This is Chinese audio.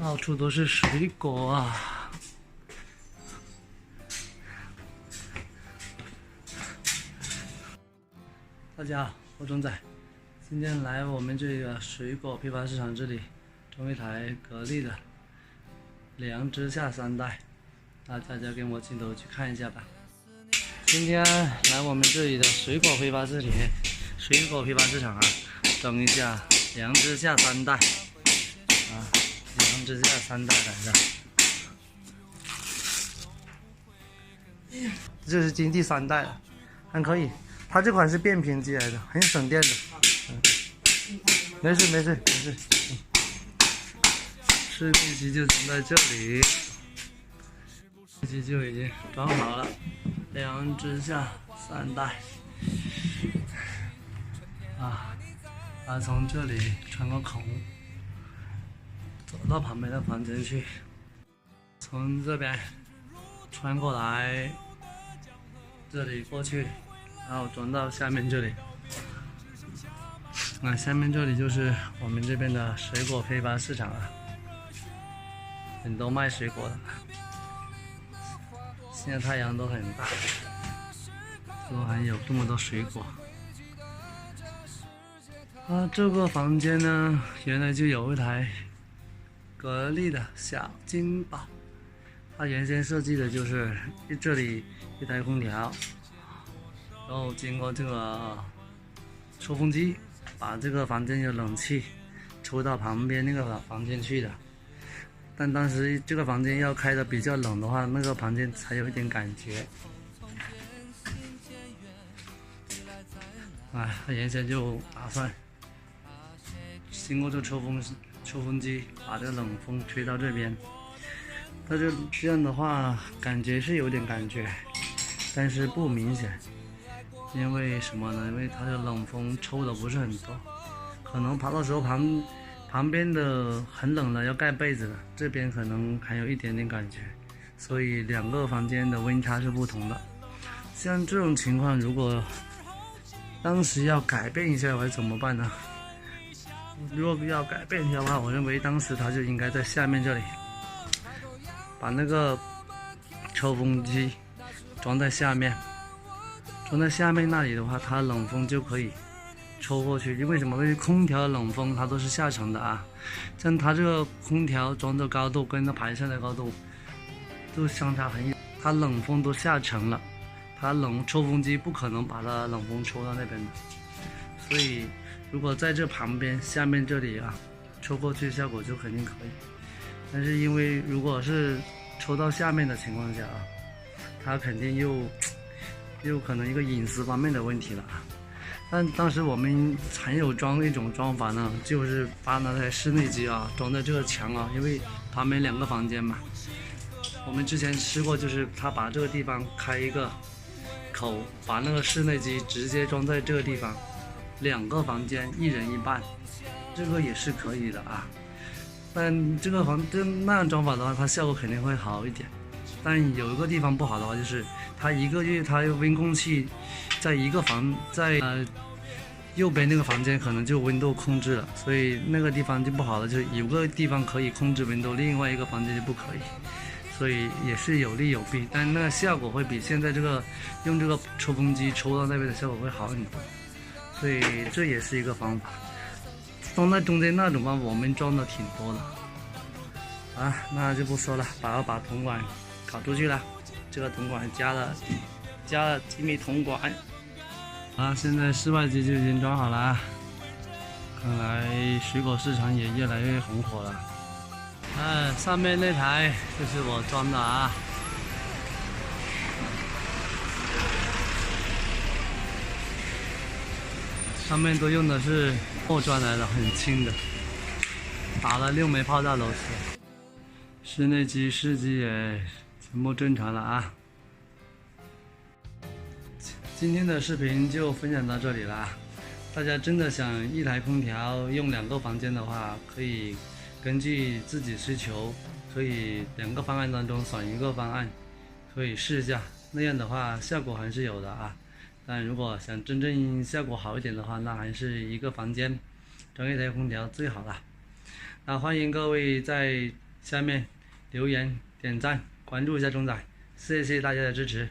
到处都是水果啊！大家好，我钟仔，今天来我们这个水果批发市场这里，装一台格力的良知下3代，那大家跟我镜头去看一下吧。今天来我们这里的水果批发市场啊，装一下良知下3代啊，良知下3代来的。这是经第3代了，还可以。它这款是变频机来的，很省电的。没事。室内机就装在这里，机就已经装好了。良知下3代啊，它从这里穿个孔，走到旁边的房间去，从这边穿过来，这里过去。然后转到下面这里，下面这里就是我们这边的水果批发市场啊，很多卖水果的。现在太阳都很大，都还有这么多水果。这个房间呢，原来就有一台格力的小金宝，它原先设计的就是这里一台空调。然后经过这个抽风机，把这个房间的冷气抽到旁边那个房间去的。但当时这个房间要开的比较冷的话，那个房间才有一点感觉。他原先就打算经过这抽风机，把这个冷风吹到这边。它这样的话，感觉是有点感觉，但是不明显。因为什么呢？因为它的冷风抽的不是很多，可能到时候旁边的很冷了要盖被子了，这边可能还有一点点感觉，所以两个房间的温差是不同的。像这种情况，如果当时要改变一下，我怎么办呢？如果要改变一下的话，我认为当时它就应该在下面这里，把那个抽风机装在下面。装在下面那里的话，它冷风就可以抽过去。因为什么？因为空调的冷风它都是下沉的啊，像它这个空调装的高度跟它排线的高度都相差很远，它冷风都下沉了，它抽风机不可能把它冷风抽到那边的。所以如果在这旁边下面这里啊抽过去，效果就肯定可以。但是因为如果是抽到下面的情况下啊，它肯定又可能一个隐私方面的问题了。但当时我们还有装一种装法呢，就是把那台室内机啊装在这个墙啊，因为旁边2个房间嘛。我们之前试过，就是他把这个地方开一个口，把那个室内机直接装在这个地方，2个房间1人1半，这个也是可以的啊。但那样装法的话，它效果肯定会好一点。但有一个地方不好的话，就是它一个月它温控器在右边那个房间可能就温度控制了，所以那个地方就不好了。就是有个地方可以控制温度，另外一个房间就不可以，所以也是有利有弊。但那个效果会比现在这个用这个抽风机抽到那边的效果会好很多，所以这也是一个方法。装在中间那种方法我们装的挺多的那就不说了，把铜管搞出去了，这个铜管加了几米铜管。现在室外机就已经装好了，看来水果市场也越来越红火了。上面那台就是我装的啊。上面都用的是破砖来的，很轻的，打了6枚炮炸螺丝。室内机、室机也全部正常了啊。今天的视频就分享到这里啦。大家真的想一台空调用2个房间的话，可以根据自己需求，可以2个方案当中选1个方案，可以试一下。那样的话效果还是有的啊。但如果想真正效果好一点的话，那还是1个房间装1台空调最好了。那欢迎各位在下面留言、点赞、关注一下钟仔，谢谢大家的支持。